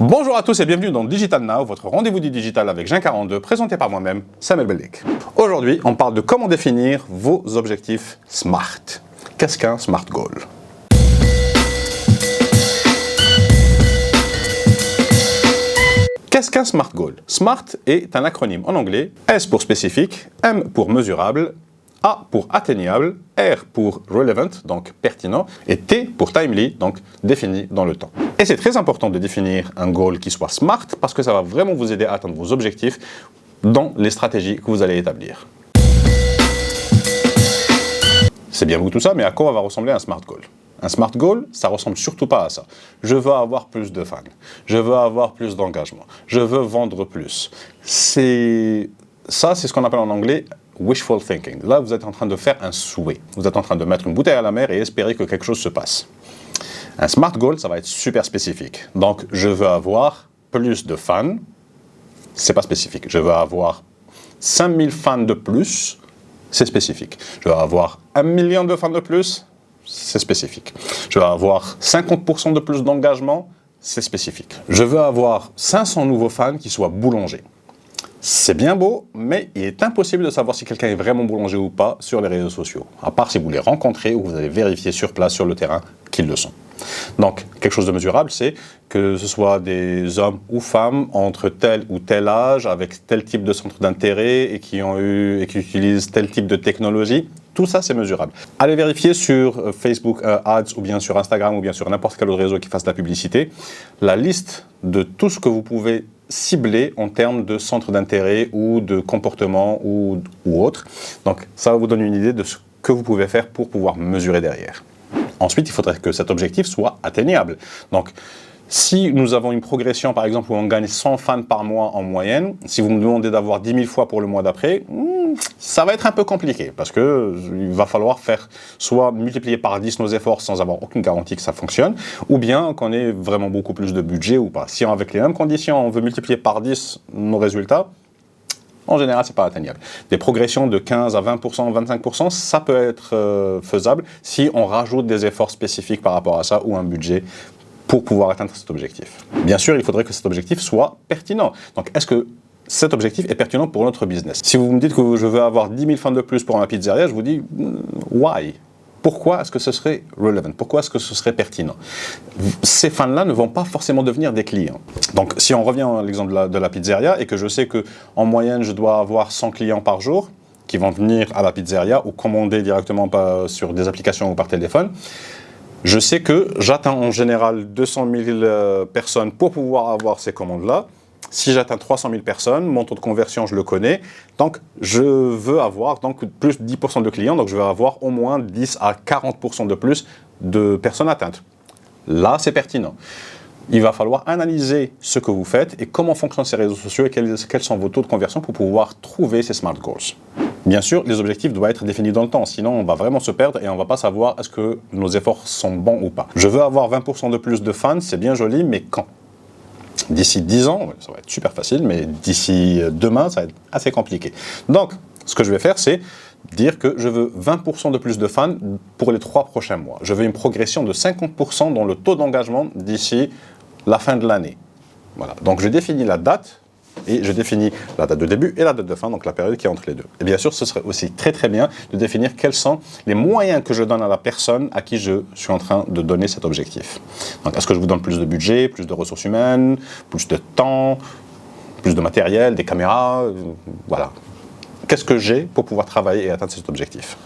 Bonjour à tous et bienvenue dans Digital Now, votre rendez-vous du digital avec Jean42, présenté par moi-même, Samuel Beldik. Aujourd'hui, on parle de comment définir vos objectifs SMART. Qu'est-ce qu'un SMART Goal? Qu'est-ce qu'un SMART Goal? SMART est un acronyme en anglais, S pour spécifique, M pour mesurable, A pour atteignable, R pour relevant, donc pertinent, et T pour timely, donc défini dans le temps. Et c'est très important de définir un goal qui soit SMART parce que ça va vraiment vous aider à atteindre vos objectifs dans les stratégies que vous allez établir. C'est bien beau tout ça, mais à quoi va ressembler un SMART Goal? Un SMART Goal, ça ressemble surtout pas à ça. Je veux avoir plus de fans, je veux avoir plus d'engagement, je veux vendre plus. C'est ce qu'on appelle en anglais wishful thinking. Là, vous êtes en train de faire un souhait. Vous êtes en train de mettre une bouteille à la mer et espérer que quelque chose se passe. Un SMART Goal, ça va être super spécifique. Donc, je veux avoir plus de fans. C'est pas spécifique. Je veux avoir 5000 fans de plus. C'est spécifique. Je veux avoir 1 million de fans de plus. C'est spécifique. Je veux avoir 50% de plus d'engagement. C'est spécifique. Je veux avoir 500 nouveaux fans qui soient boulangers. C'est bien beau, mais il est impossible de savoir si quelqu'un est vraiment boulanger ou pas sur les réseaux sociaux, à part si vous les rencontrez ou vous avez vérifié sur place, sur le terrain, qu'ils le sont. Donc, quelque chose de mesurable, c'est que ce soit des hommes ou femmes entre tel ou tel âge, avec tel type de centre d'intérêt et qui utilisent tel type de technologie. Tout ça, c'est mesurable. Allez vérifier sur Facebook Ads ou bien sur Instagram ou bien sur n'importe quel autre réseau qui fasse de la publicité, la liste de tout ce que vous pouvez cibler en termes de centre d'intérêt ou de comportement ou autre. Donc, ça va vous donner une idée de ce que vous pouvez faire pour pouvoir mesurer derrière. Ensuite, il faudrait que cet objectif soit atteignable. Donc, si nous avons une progression, par exemple, où on gagne 100 fans par mois en moyenne, si vous me demandez d'avoir 10 000 fois pour le mois d'après, ça va être un peu compliqué parce qu'il va falloir faire soit multiplier par 10 nos efforts sans avoir aucune garantie que ça fonctionne, ou bien qu'on ait vraiment beaucoup plus de budget ou pas. Si avec les mêmes conditions, on veut multiplier par 10 nos résultats, en général, c'est pas atteignable. Des progressions de 15 à 20%, 25%, ça peut être faisable si on rajoute des efforts spécifiques par rapport à ça ou un budget pour pouvoir atteindre cet objectif. Bien sûr, il faudrait que cet objectif soit pertinent. Donc, est-ce que cet objectif est pertinent pour notre business? Si vous me dites que je veux avoir 10 000 fans de plus pour ma pizzeria, je vous dis why? Pourquoi est-ce que ce serait relevant? Pourquoi est-ce que ce serait pertinent? Ces fans-là ne vont pas forcément devenir des clients. Donc, si on revient à l'exemple de la pizzeria et que je sais qu'en moyenne, je dois avoir 100 clients par jour qui vont venir à la pizzeria ou commander directement sur des applications ou par téléphone, je sais que j'atteins en général 200 000 personnes pour pouvoir avoir ces commandes-là. Si j'atteins 300 000 personnes, mon taux de conversion, je le connais. Donc, je veux avoir plus de 10% de clients. Donc, je vais avoir au moins 10 à 40% de plus de personnes atteintes. Là, c'est pertinent. Il va falloir analyser ce que vous faites et comment fonctionnent ces réseaux sociaux et quels sont vos taux de conversion pour pouvoir trouver ces SMART Goals. Bien sûr, les objectifs doivent être définis dans le temps, sinon on va vraiment se perdre et on ne va pas savoir est-ce que nos efforts sont bons ou pas. Je veux avoir 20% de plus de fans, c'est bien joli, mais quand? D'ici 10 ans, ça va être super facile, mais d'ici demain, ça va être assez compliqué. Donc, ce que je vais faire, c'est dire que je veux 20% de plus de fans pour les 3 prochains mois. Je veux une progression de 50% dans le taux d'engagement d'ici la fin de l'année. Voilà. Donc, je définis la date et je définis la date de début et la date de fin, donc la période qui est entre les deux. Et bien sûr, ce serait aussi très très bien de définir quels sont les moyens que je donne à la personne à qui je suis en train de donner cet objectif. Donc, est-ce que je vous donne plus de budget, plus de ressources humaines, plus de temps, plus de matériel, des caméras, voilà. Qu'est-ce que j'ai pour pouvoir travailler et atteindre cet objectif?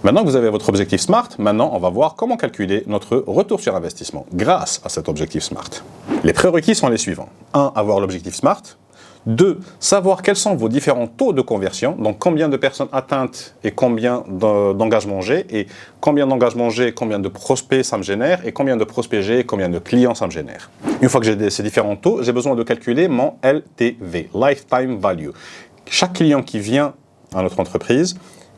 Maintenant que vous avez votre objectif SMART, maintenant on va voir comment calculer notre retour sur investissement grâce à cet objectif SMART. Les prérequis sont les suivants. 1. Avoir l'objectif SMART. 2. Savoir quels sont vos différents taux de conversion, donc combien de personnes atteintes et combien d'engagements j'ai, et combien d'engagements j'ai, combien de prospects ça me génère, et combien de prospects j'ai, et combien de clients ça me génère. Une fois que j'ai ces différents taux, j'ai besoin de calculer mon LTV, Lifetime Value. Chaque client qui vient à notre entreprise,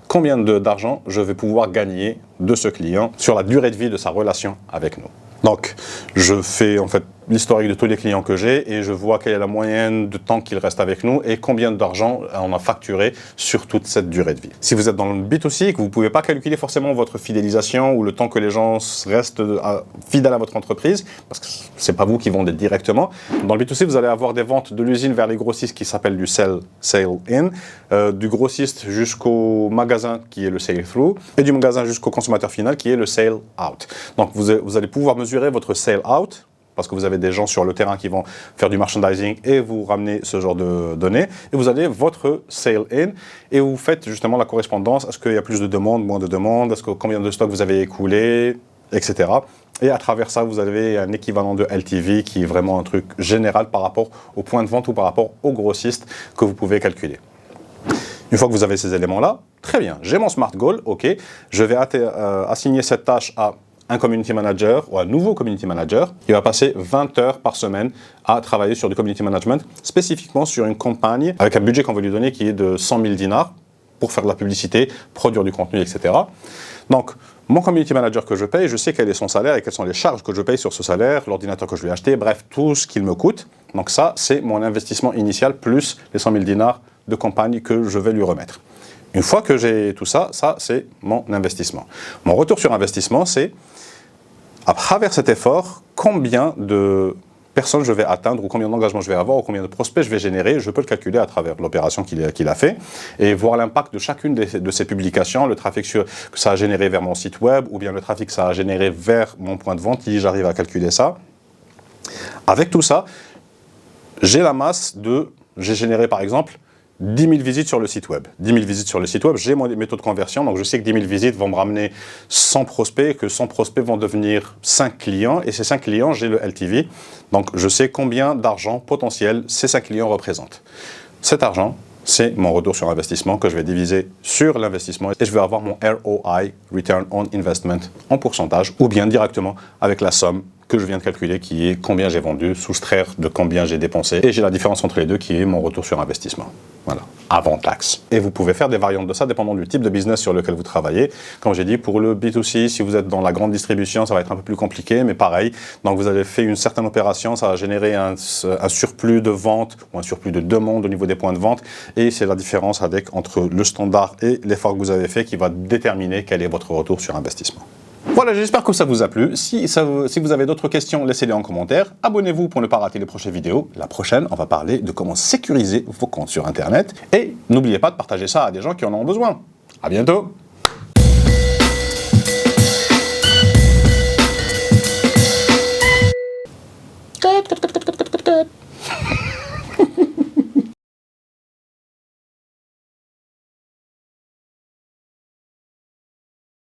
combien d'argent je vais pouvoir gagner de ce client sur la durée de vie de sa relation avec nous. Donc, je fais en fait l'historique de tous les clients que j'ai et je vois quelle est la moyenne de temps qu'ils restent avec nous et combien d'argent on a facturé sur toute cette durée de vie. Si vous êtes dans le B2C et que vous ne pouvez pas calculer forcément votre fidélisation ou le temps que les gens restent fidèles à votre entreprise, parce que ce n'est pas vous qui vendez directement, dans le B2C, vous allez avoir des ventes de l'usine vers les grossistes qui s'appellent du sell-in, du grossiste jusqu'au magasin qui est le sell-through et du magasin jusqu'au consommateur final qui est le sell-out. Donc vous allez pouvoir mesurer votre sell-out parce que vous avez des gens sur le terrain qui vont faire du merchandising et vous ramenez ce genre de données. Et vous avez votre sale-in et vous faites justement la correspondance. Est-ce qu'il y a plus de demandes, moins de demandes? Est-ce que combien de stocks vous avez écoulé, etc. Et à travers ça, vous avez un équivalent de LTV qui est vraiment un truc général par rapport au point de vente ou par rapport au grossiste que vous pouvez calculer. Une fois que vous avez ces éléments-là, très bien, j'ai mon SMART Goal, ok, je vais assigner cette tâche à un community manager ou un nouveau community manager qui va passer 20 heures par semaine à travailler sur du community management, spécifiquement sur une campagne avec un budget qu'on va lui donner qui est de 100 000 dinars pour faire de la publicité, produire du contenu, etc. Donc, mon community manager que je paye, je sais quel est son salaire et quelles sont les charges que je paye sur ce salaire, l'ordinateur que je lui ai acheté, bref, tout ce qu'il me coûte. Donc ça, c'est mon investissement initial plus les 100 000 dinars de campagne que je vais lui remettre. Une fois que j'ai tout ça, ça c'est mon investissement. Mon retour sur investissement, c'est à travers cet effort, combien de personnes je vais atteindre ou combien d'engagements je vais avoir ou combien de prospects je vais générer, je peux le calculer à travers l'opération qu'il a fait et voir l'impact de chacune de ces publications, le trafic que ça a généré vers mon site web ou bien le trafic que ça a généré vers mon point de vente, si j'arrive à calculer ça. Avec tout ça, j'ai généré par exemple 10 000 visites sur le site web. 10 000 visites sur le site web, j'ai mes taux de conversion, donc je sais que 10 000 visites vont me ramener 100 prospects, que 100 prospects vont devenir 5 clients, et ces 5 clients, j'ai le LTV, donc je sais combien d'argent potentiel ces 5 clients représentent. Cet argent, c'est mon retour sur investissement que je vais diviser sur l'investissement et je vais avoir mon ROI, Return on Investment, en pourcentage, ou bien directement avec la somme que je viens de calculer qui est combien j'ai vendu, soustraire de combien j'ai dépensé et j'ai la différence entre les deux qui est mon retour sur investissement. Voilà, avant taxe. Et vous pouvez faire des variantes de ça dépendant du type de business sur lequel vous travaillez. Comme j'ai dit, pour le B2C, si vous êtes dans la grande distribution, ça va être un peu plus compliqué, mais pareil. Donc vous avez fait une certaine opération, ça va générer un surplus de vente ou un surplus de demande au niveau des points de vente et c'est la différence entre le standard et l'effort que vous avez fait qui va déterminer quel est votre retour sur investissement. Voilà, j'espère que ça vous a plu. Si vous avez d'autres questions, laissez-les en commentaire. Abonnez-vous pour ne pas rater les prochaines vidéos. La prochaine, on va parler de comment sécuriser vos comptes sur Internet. Et n'oubliez pas de partager ça à des gens qui en ont besoin. À bientôt!